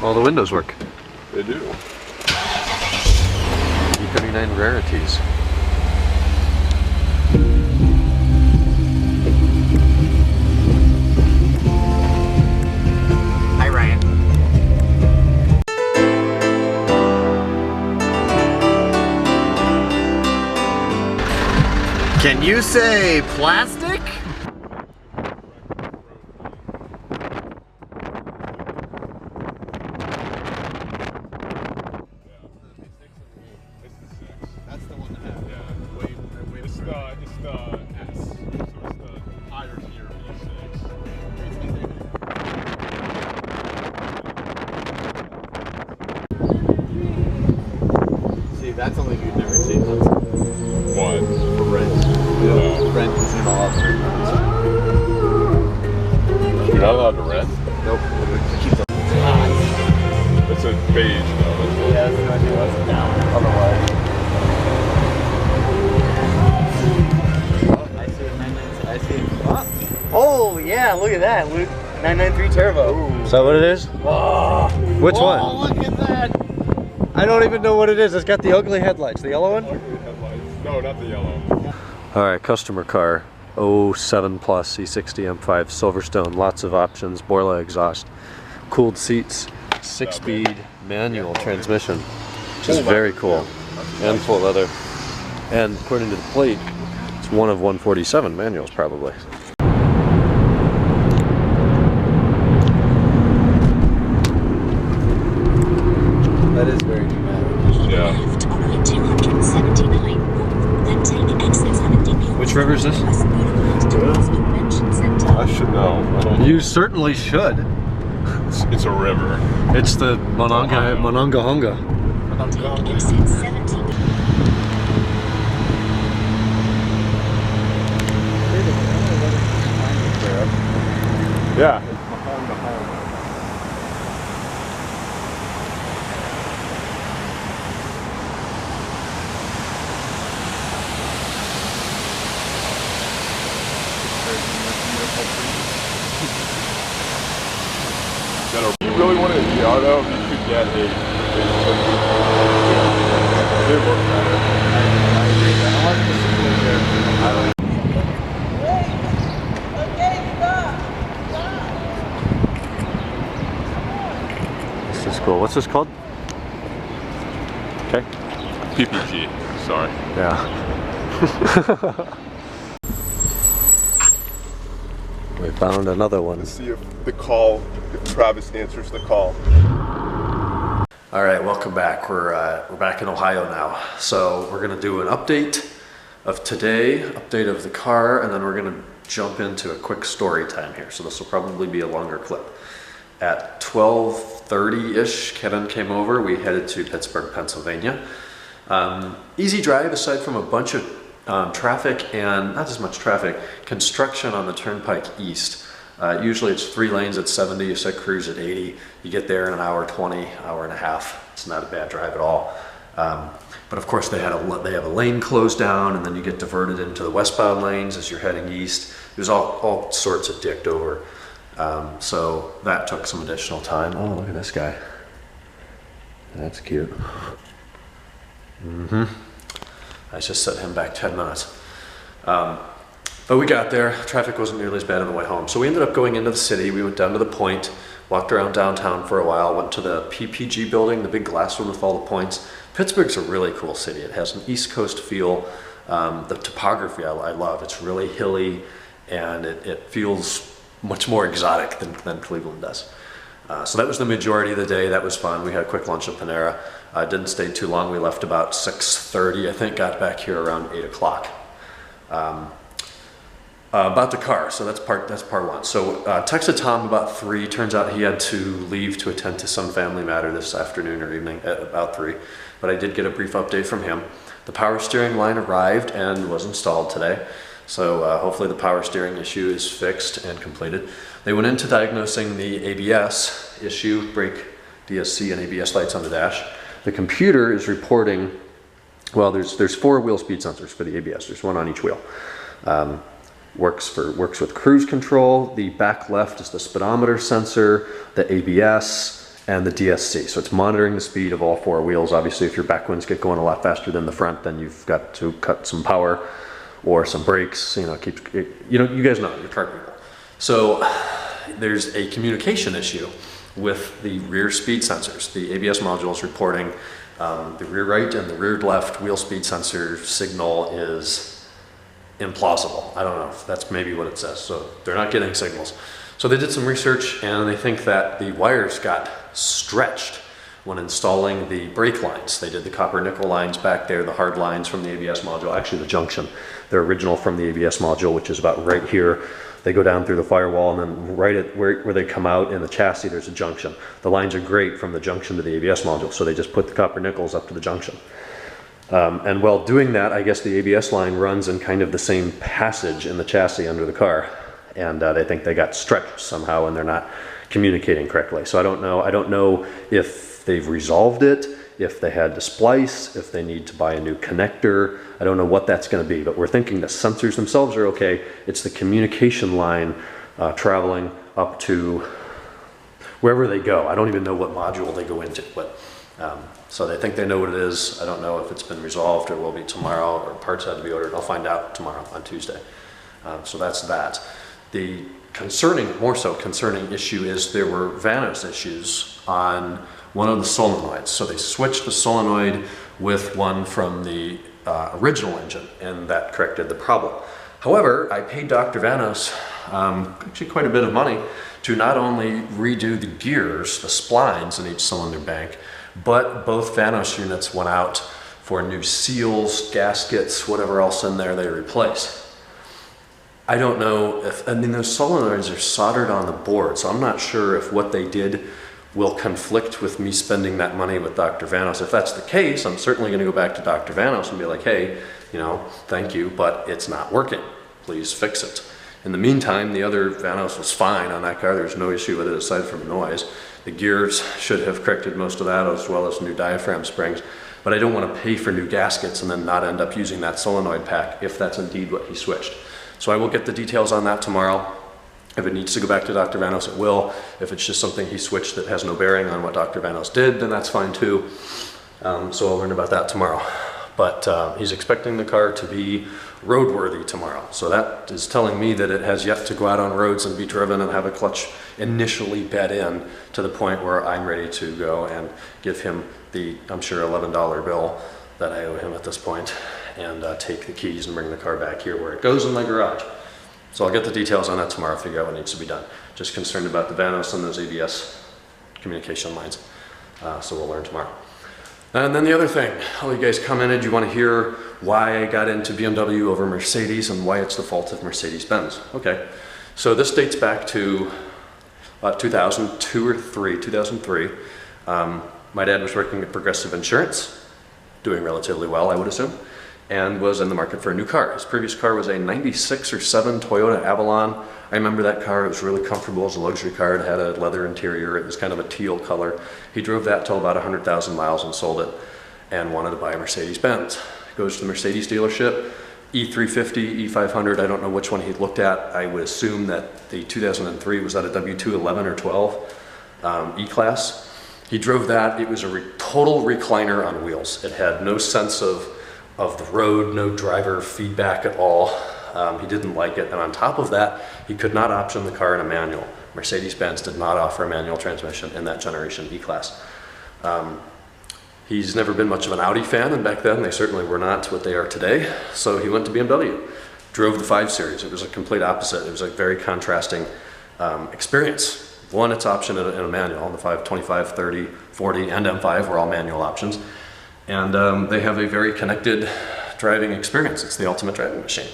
All the windows work. They do. E39 rarities. Hi, Ryan. Can you say plastic? That's the one that has, It's the S. So it's the higher tier V6. See, that's something you've never seen. What? For rent. No. Rent is involved. You're not allowed to rent? Nope. It's a beige though. Yeah, that's no idea what's down. Otherwise. Oh, I see it. 996. I see it. Oh, yeah, look at that. Luke. 993 turbo. Ooh. Is that what it is? Oh. Which one? Oh, look at that. I don't even know what it is. It's got the ugly headlights. The yellow one? Ugly headlights. No, not the yellow. Alright, customer car. 07 Plus E60 M5 Silverstone. Lots of options. Borla exhaust. Cooled seats. 6-speed manual transmission. Which is very cool. And full leather. And according to the plate, it's one of 147 manuals probably. That is very dramatic. Yeah. Which river is this? I should know. I don't. You certainly should. It's a river. It's the Monongahonga. Yeah. If you really want a Giardo, you should get a. They work better. This is cool. What's this called? Okay. PPG. Sorry. Yeah. We found another one. Let's see if if Travis answers the call. All right, welcome back. We're back in Ohio now. So we're gonna do an update of today, update of the car, and then we're gonna jump into a quick story time here. So this will probably be a longer clip. At 12:30-ish, Kevin came over. We headed to Pittsburgh, Pennsylvania. Easy drive aside from a bunch of traffic and not as much traffic, construction on the Turnpike East. Usually it's 3 lanes at 70, you set cruise at 80. You get there in an hour 20, hour and a half. It's not a bad drive at all. But of course they have a lane closed down, and then you get diverted into the westbound lanes as you're heading east. There's all sorts of dicked over. So that took some additional time. Oh, look at this guy. That's cute. I just set him back 10 minutes. But we got there. Traffic wasn't nearly as bad on the way home. So we ended up going into the city. We went down to the point, walked around downtown for a while, went to the PPG building, the big glass one with all the points. Pittsburgh's a really cool city. It has an East Coast feel. The topography I love. It's really hilly, and it feels much more exotic than Cleveland does. So that was the majority of the day. That was fun. We had a quick lunch at Panera. Didn't stay too long. We left about 6:30, I think, got back here around 8 o'clock. About the car, so that's part one. So texted Tom about 3. Turns out he had to leave to attend to some family matter this afternoon or evening at about 3. But I did get a brief update from him. The power steering line arrived and was installed today. So hopefully the power steering issue is fixed and completed. They went into diagnosing the ABS issue, brake, DSC, and ABS lights on the dash. The computer is reporting, well, there's 4 wheel speed sensors for the ABS. There's 1 on each wheel. Works with cruise control. The back left is the speedometer sensor, the ABS, and the DSC. So it's monitoring the speed of all four wheels. Obviously, if your back winds get going a lot faster than the front, then you've got to cut some power or some brakes. You know, you guys know, you're car people. So there's a communication issue with the rear speed sensors. The ABS module is reporting the rear right and the rear left wheel speed sensor signal is implausible. I don't know if that's maybe what it says. So they're not getting signals. So they did some research and they think that the wires got stretched when installing the brake lines. They did the copper nickel lines back there, the hard lines from the ABS module, actually the junction. They're original from the ABS module, which is about right here. They go down through the firewall and then right at where they come out in the chassis, there's a junction. The lines are great from the junction to the ABS module, so they just put the copper nickels up to the junction. And while doing that, I guess the ABS line runs in kind of the same passage in the chassis under the car. And they think they got stretched somehow and they're not communicating correctly. So I don't know if they've resolved it, if they had to splice, if they need to buy a new connector. I don't know what that's going to be, but we're thinking the sensors themselves are okay. It's the communication line traveling up to wherever they go. I don't even know what module they go into, but so they think they know what it is. I don't know if it's been resolved or will be tomorrow or parts had to be ordered. I'll find out tomorrow on Tuesday. So that's that. The more so concerning issue is there were Vanos issues on one of the solenoids. So they switched the solenoid with one from the original engine, and that corrected the problem. However, I paid Dr. Vanos actually quite a bit of money to not only redo the gears, the splines in each cylinder bank, but both Vanos units went out for new seals, gaskets, whatever else in there they replaced. I don't know if, I mean, those solenoids are soldered on the board, so I'm not sure if what they did will conflict with me spending that money with Dr. Vanos. If that's the case, I'm certainly going to go back to Dr. Vanos and be like, hey, you know, thank you, but it's not working. Please fix it. In the meantime, the other Vanos was fine on that car. There's no issue with it aside from noise. The gears should have corrected most of that, as well as new diaphragm springs. But I don't want to pay for new gaskets and then not end up using that solenoid pack if that's indeed what he switched. So I will get the details on that tomorrow. If it needs to go back to Dr. Vanos, it will. If it's just something he switched that has no bearing on what Dr. Vanos did, then that's fine too. So I'll learn about that tomorrow. But he's expecting the car to be roadworthy tomorrow. So that is telling me that it has yet to go out on roads and be driven and have a clutch initially bed in to the point where I'm ready to go and give him the, I'm sure, $11 bill that I owe him at this point, and take the keys and bring the car back here where it goes in my garage. So I'll get the details on that tomorrow, figure out what needs to be done. Just concerned about the Vanos and those ABS communication lines. So we'll learn tomorrow. And then the other thing, all you guys commented, you want to hear why I got into BMW over Mercedes and why it's the fault of Mercedes-Benz. Okay, so this dates back to 2003. My dad was working at Progressive Insurance, doing relatively well, I would assume, and was in the market for a new car. His previous car was a 96 or 7 Toyota Avalon. I remember that car. It was really comfortable. It was a luxury car. It had a leather interior. It was kind of a teal color. He drove that till about 100,000 miles and sold it and wanted to buy a Mercedes-Benz. Goes to the Mercedes dealership, E350, E500, I don't know which one he looked at. I would assume that the 2003 was that a W211 or 12 E-Class. He drove that. It was a total recliner on wheels. It had no sense of the road, no driver feedback at all. He didn't like it, and on top of that, he could not option the car in a manual. Mercedes-Benz did not offer a manual transmission in that generation E-Class. He's never been much of an Audi fan, and back then they certainly were not what they are today, so he went to BMW. Drove the 5 Series. It was a complete opposite. It was a very contrasting experience. One, it's optioned in a manual. The 5, 25, 30, 40, and M5 were all manual options. And they have a very connected driving experience. It's the ultimate driving machine.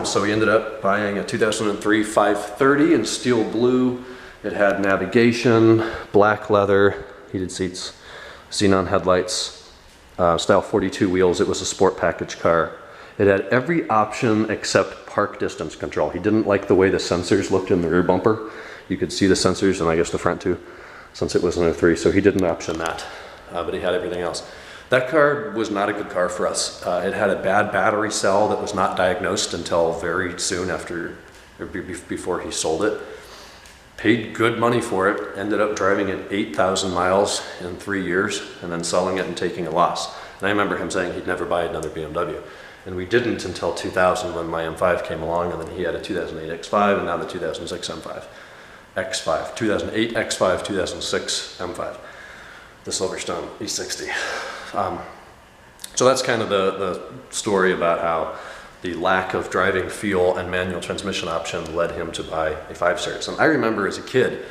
So he ended up buying a 2003 530 in steel blue. It had navigation, black leather, heated seats, xenon headlights, style 42 wheels. It was a sport package car. It had every option except park distance control. He didn't like the way the sensors looked in the rear bumper. You could see the sensors, and I guess the front too, since it was an 03, so he didn't option that, but he had everything else. That car was not a good car for us. It had a bad battery cell that was not diagnosed until very soon after, or before he sold it. paid good money for it, ended up driving it 8,000 miles in 3 years, and then selling it and taking a loss. And I remember him saying he'd never buy another BMW. And we didn't until 2000 when my M5 came along, and then he had a 2008 X5 and now the 2006 M5. X5, 2008 X5, 2006 M5, the Silverstone E60. So that's kind of the story about how the lack of driving feel and manual transmission option led him to buy a 5 Series. And I remember as a kid,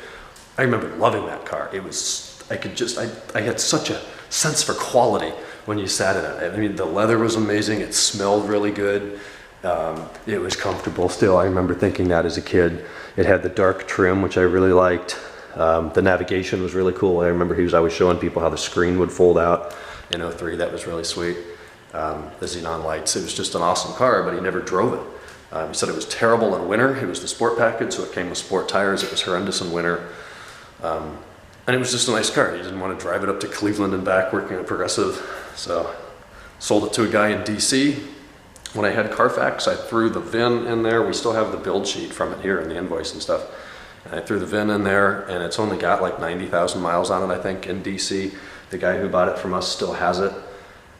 I remember loving that car. It was, I had such a sense for quality when you sat in it. I mean, the leather was amazing. It smelled really good. It was comfortable still. I remember thinking that as a kid. It had the dark trim, which I really liked. The navigation was really cool. I remember he was always showing people how the screen would fold out in '03. That was really sweet. The xenon lights. It was just an awesome car, but he never drove it. He said it was terrible in winter. It was the sport package, so it came with sport tires. It was horrendous in winter. And it was just a nice car. He didn't want to drive it up to Cleveland and back working at Progressive. So sold it to a guy in DC. When I had Carfax, I threw the VIN in there. We still have the build sheet from it here and the invoice and stuff. And I threw the VIN in there, and it's only got like 90,000 miles on it, I think, in DC. The guy who bought it from us still has it.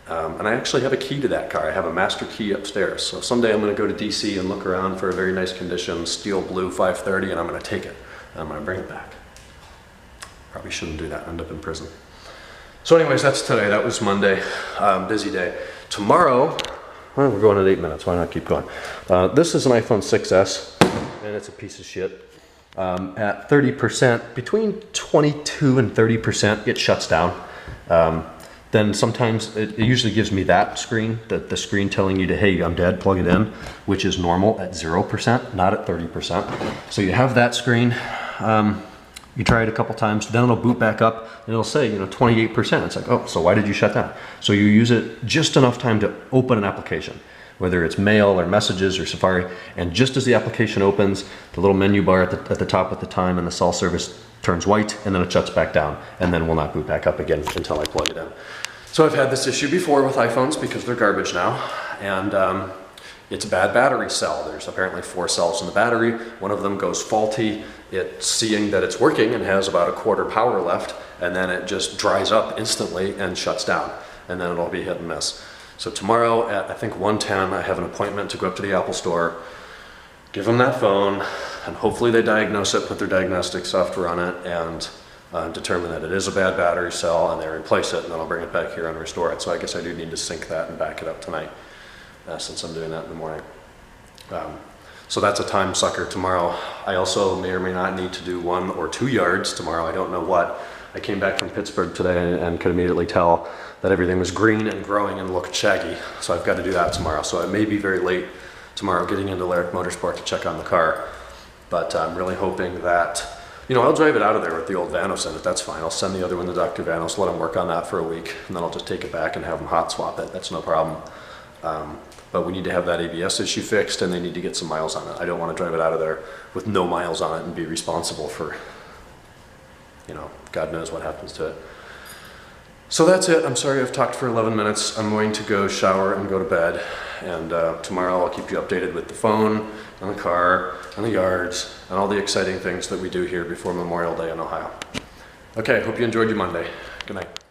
And I actually have a key to that car. I have a master key upstairs. So someday I'm going to go to DC and look around for a very nice condition, steel blue 530, and I'm going to take it. And I'm going to bring it back. Probably shouldn't do that, end up in prison. So anyways, that's today. That was Monday. Busy day. Tomorrow, well, we're going at 8 minutes. Why not keep going? This is an iPhone 6S, and it's a piece of shit. At 30%, between 22 and 30%, it shuts down. Then sometimes it usually gives me that screen, the screen telling you to, hey, I'm dead, plug it in, which is normal at 0%, not at 30%. So you have that screen. You try it a couple times, then it'll boot back up and it'll say, 28%. It's like, oh, so why did you shut down? So you use it just enough time to open an application, whether it's mail or messages or Safari, and just as the application opens, the little menu bar at the top at the time and the cell service turns white, and then it shuts back down, and then will not boot back up again until I plug it in. So I've had this issue before with iPhones because they're garbage now, and it's a bad battery cell. There's apparently 4 cells in the battery. One of them goes faulty. It's seeing that it's working and has about a quarter power left, and then it just dries up instantly and shuts down, and then it'll be hit and miss. So tomorrow at, I think, 1:10, I have an appointment to go up to the Apple store, give them that phone, and hopefully they diagnose it, put their diagnostic software on it, and determine that it is a bad battery cell, and they replace it, and then I'll bring it back here and restore it. So I guess I do need to sync that and back it up tonight, since I'm doing that in the morning. So that's a time sucker tomorrow. I also may or may not need to do 1 or 2 yards tomorrow. I don't know what. I came back from Pittsburgh today and could immediately tell that everything was green and growing and looked shaggy. So I've got to do that tomorrow. So I may be very late tomorrow getting into Lyric Motorsport to check on the car. But I'm really hoping that, I'll drive it out of there with the old Vanos in it. That's fine. I'll send the other one to Dr. Vanos, let him work on that for a week, and then I'll just take it back and have him hot swap it. That's no problem. But we need to have that ABS issue fixed, and they need to get some miles on it. I don't want to drive it out of there with no miles on it and be responsible for, God knows what happens to it. So that's it. I'm sorry I've talked for 11 minutes. I'm going to go shower and go to bed. And tomorrow I'll keep you updated with the phone, and the car, and the yards, and all the exciting things that we do here before Memorial Day in Ohio. Okay, hope you enjoyed your Monday. Good night.